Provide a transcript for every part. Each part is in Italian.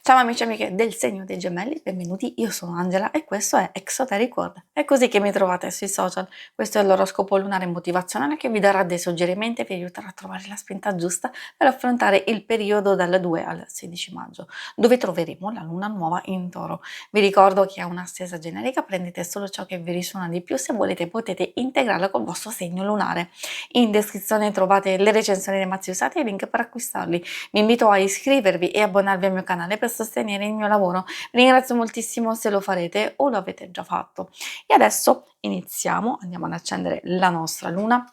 Ciao amici e amiche del segno dei gemelli, benvenuti, io sono Angela e questo è Exoteric World. È così che mi trovate sui social. Questo è l'oroscopo lunare motivazionale che vi darà dei suggerimenti e vi aiuterà a trovare la spinta giusta per affrontare il periodo dal 2 al 16 maggio, dove troveremo la luna nuova in Toro. Vi ricordo che è una stesa generica, prendete solo ciò che vi risuona di più, se volete potete integrarla col vostro segno lunare. In descrizione trovate le recensioni dei mazzi usati e i link per acquistarli. Vi invito a iscrivervi e abbonarvi al mio canale per sostenere il mio lavoro. Vi ringrazio moltissimo se lo farete o lo avete già fatto. E adesso iniziamo, andiamo ad accendere la nostra luna.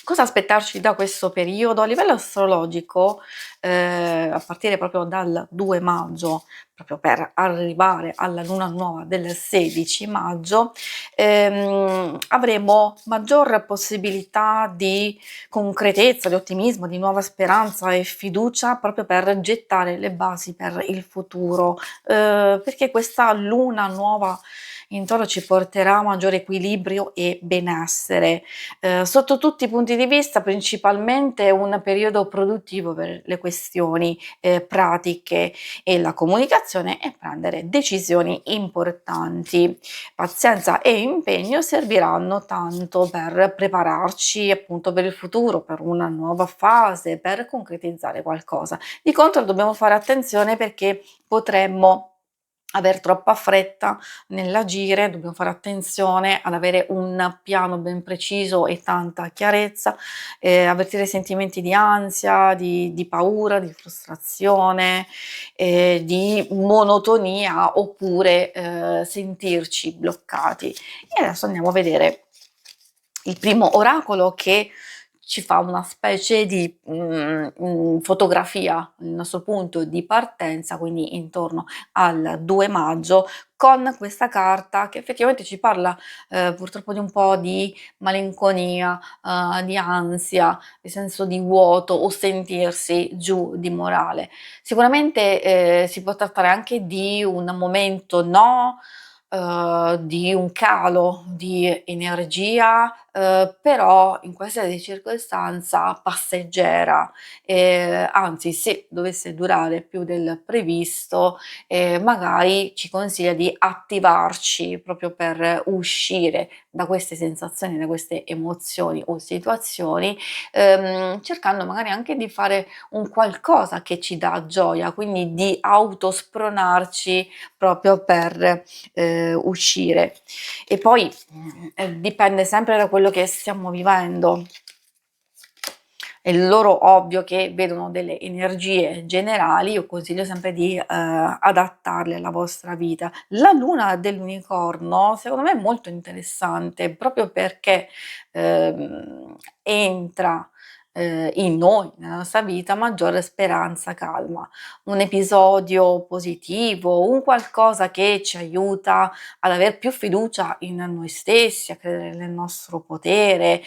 Cosa aspettarci da questo periodo? A livello astrologico, a partire proprio dal 2 maggio, proprio per arrivare alla luna nuova del 16 maggio, avremo maggior possibilità di concretezza, di ottimismo, di nuova speranza e fiducia proprio per gettare le basi per il futuro, perché questa luna nuova in Toro ci porterà a maggiore equilibrio e benessere. Sotto tutti i punti di vista, principalmente un periodo produttivo per le questioni pratiche e la comunicazione e prendere decisioni importanti. Pazienza e impegno serviranno tanto per prepararci appunto per il futuro, per una nuova fase, per concretizzare qualcosa. Di contro dobbiamo fare attenzione perché potremmo aver troppa fretta nell'agire, dobbiamo fare attenzione ad avere un piano ben preciso e tanta chiarezza, avvertire sentimenti di ansia, di paura, di frustrazione, di monotonia oppure sentirci bloccati. E adesso andiamo a vedere il primo oracolo che ci fa una specie di fotografia, il nostro punto di partenza, quindi intorno al 2 maggio, con questa carta che effettivamente ci parla purtroppo di un po' di malinconia, di ansia, di senso di vuoto o sentirsi giù di morale. Sicuramente si può trattare anche di un momento di un calo di energia, però in qualsiasi circostanza passeggera, anzi se dovesse durare più del previsto, magari ci consiglia di attivarci proprio per uscire da queste sensazioni, da queste emozioni o situazioni, cercando magari anche di fare un qualcosa che ci dà gioia, quindi di autospronarci proprio per uscire. E poi dipende sempre da quello che stiamo vivendo. È loro ovvio che vedono delle energie generali, io consiglio sempre di adattarle alla vostra vita. La luna dell'unicorno secondo me è molto interessante proprio perché entra in noi, nella nostra vita, maggiore speranza, calma, un episodio positivo, un qualcosa che ci aiuta ad aver più fiducia in noi stessi, a credere nel nostro potere.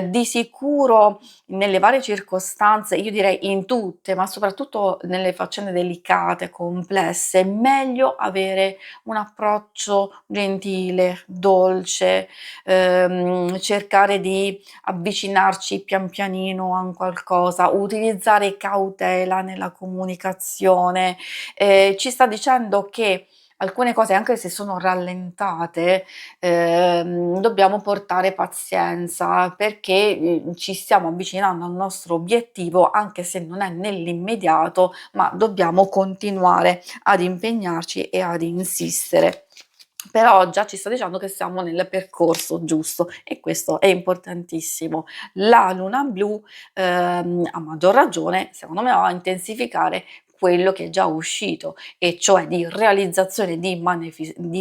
Di sicuro nelle varie circostanze, io direi in tutte, ma soprattutto nelle faccende delicate, complesse, è meglio avere un approccio gentile, dolce, cercare di avvicinarci pian pianino a un qualcosa, utilizzare cautela nella comunicazione. Ci sta dicendo che alcune cose, anche se sono rallentate, dobbiamo portare pazienza perché ci stiamo avvicinando al nostro obiettivo, anche se non è nell'immediato, ma dobbiamo continuare ad impegnarci e ad insistere. Però già ci sta dicendo che siamo nel percorso giusto e questo è importantissimo. La luna blu, a maggior ragione, secondo me, va a intensificare quello che è già uscito, e cioè di realizzazione, di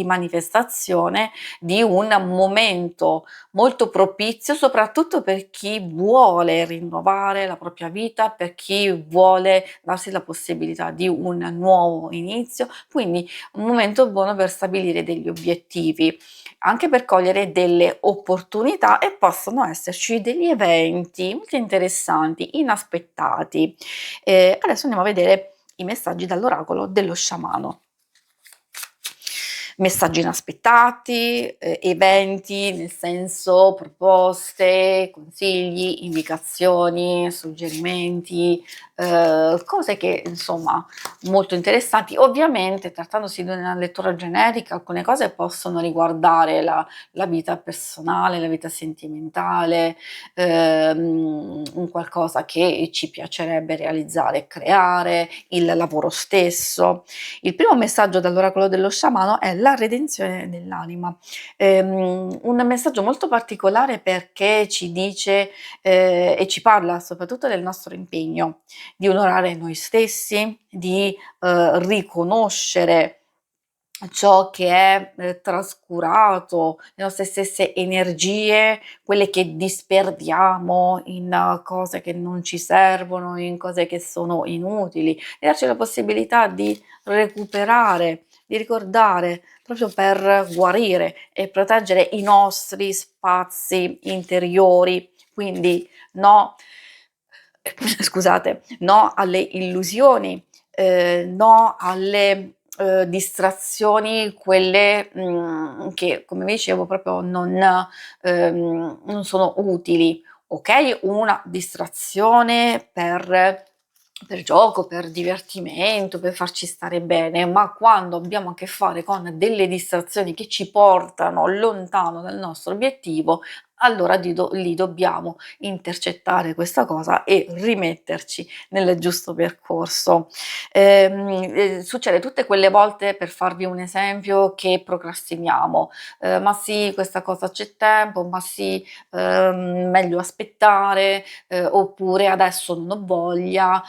manifestazione di un momento molto propizio, soprattutto per chi vuole rinnovare la propria vita, per chi vuole darsi la possibilità di un nuovo inizio, quindi un momento buono per stabilire degli obiettivi, anche per cogliere delle opportunità, e possono esserci degli eventi molto interessanti, inaspettati. Adesso andiamo a vedere i messaggi dall'oracolo dello sciamano. messaggi inaspettati, eventi, nel senso proposte, consigli, indicazioni, suggerimenti, cose che insomma molto interessanti. Ovviamente trattandosi di una lettura generica, alcune cose possono riguardare la vita personale, la vita sentimentale, un qualcosa che ci piacerebbe realizzare e creare, il lavoro stesso. Il primo messaggio dall'oracolo dello sciamano è la redenzione dell'anima. Un messaggio molto particolare perché ci dice, e ci parla soprattutto del nostro impegno, di onorare noi stessi, di, riconoscere ciò che è, trascurato, le nostre stesse energie, quelle che disperdiamo in cose che non ci servono, in cose che sono inutili, e darci la possibilità di recuperare, di ricordare, proprio per guarire e proteggere i nostri spazi interiori. Quindi no scusate, no alle illusioni, no alle, distrazioni quelle, che come vi dicevo proprio non sono utili. Okay, una distrazione per gioco, per divertimento, per farci stare bene, ma quando abbiamo a che fare con delle distrazioni che ci portano lontano dal nostro obiettivo, allora lì dobbiamo intercettare questa cosa e rimetterci nel giusto percorso. Succede tutte quelle volte, per farvi un esempio, che procrastiniamo. "Ma sì, questa cosa c'è tempo, ma sì, meglio aspettare", oppure "adesso non ho voglia",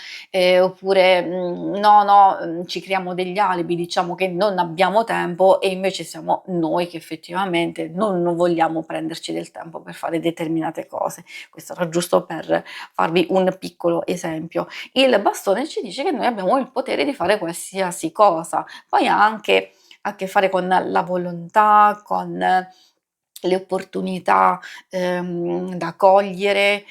oppure, "no, no", ci creiamo degli alibi, diciamo che non abbiamo tempo e invece siamo noi che effettivamente non vogliamo prenderci del tempo per fare determinate cose. Questo era giusto per farvi un piccolo esempio. Il bastone ci dice che noi abbiamo il potere di fare qualsiasi cosa, poi ha anche a che fare con la volontà, con le opportunità, da cogliere,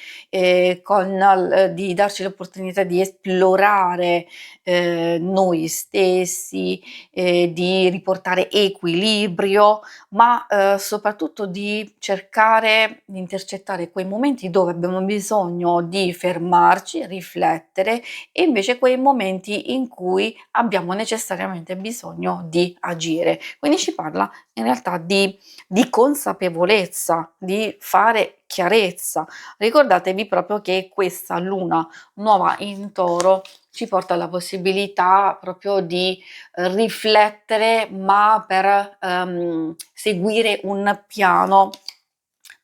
con di darci l'opportunità di esplorare, noi stessi, di riportare equilibrio, ma, soprattutto di cercare di intercettare quei momenti dove abbiamo bisogno di fermarci, riflettere e invece quei momenti in cui abbiamo necessariamente bisogno di agire. Quindi ci parla in realtà di consapevolezza, di fare chiarezza. Ricordatevi proprio che questa luna nuova in Toro ci porta alla possibilità proprio di riflettere, ma per, seguire un piano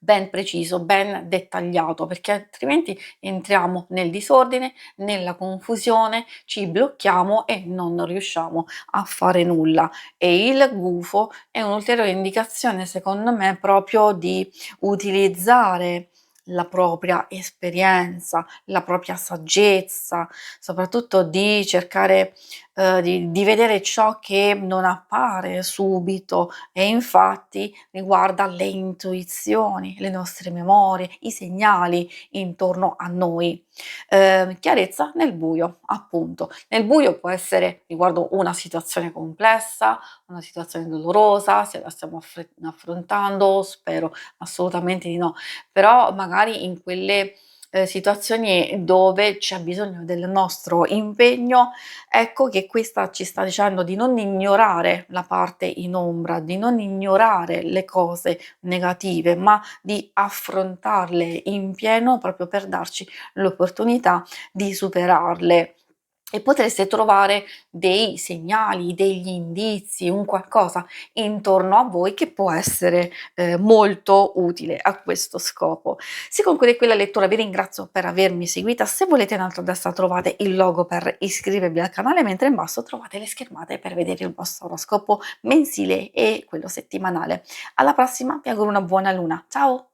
ben preciso, ben dettagliato, perché altrimenti entriamo nel disordine, nella confusione, ci blocchiamo e non riusciamo a fare nulla. E il gufo è un'ulteriore indicazione, secondo me, proprio di utilizzare la propria esperienza, la propria saggezza, soprattutto di cercare, di vedere ciò che non appare subito e infatti riguarda le intuizioni, le nostre memorie, i segnali intorno a noi. Chiarezza nel buio, appunto. Nel buio può essere riguardo una situazione complessa, una situazione dolorosa, se la stiamo affrontando, spero assolutamente di no, però magari in quelle, situazioni dove c'è bisogno del nostro impegno, ecco che questa ci sta dicendo di non ignorare la parte in ombra, di non ignorare le cose negative, ma di affrontarle in pieno proprio per darci l'opportunità di superarle. E potreste trovare dei segnali, degli indizi, un qualcosa intorno a voi che può essere, molto utile a questo scopo. Si conclude qui la lettura, vi ringrazio per avermi seguita. Se volete in alto a destra trovate il logo per iscrivervi al canale, mentre in basso trovate le schermate per vedere il vostro oroscopo mensile e quello settimanale. Alla prossima, vi auguro una buona luna. Ciao!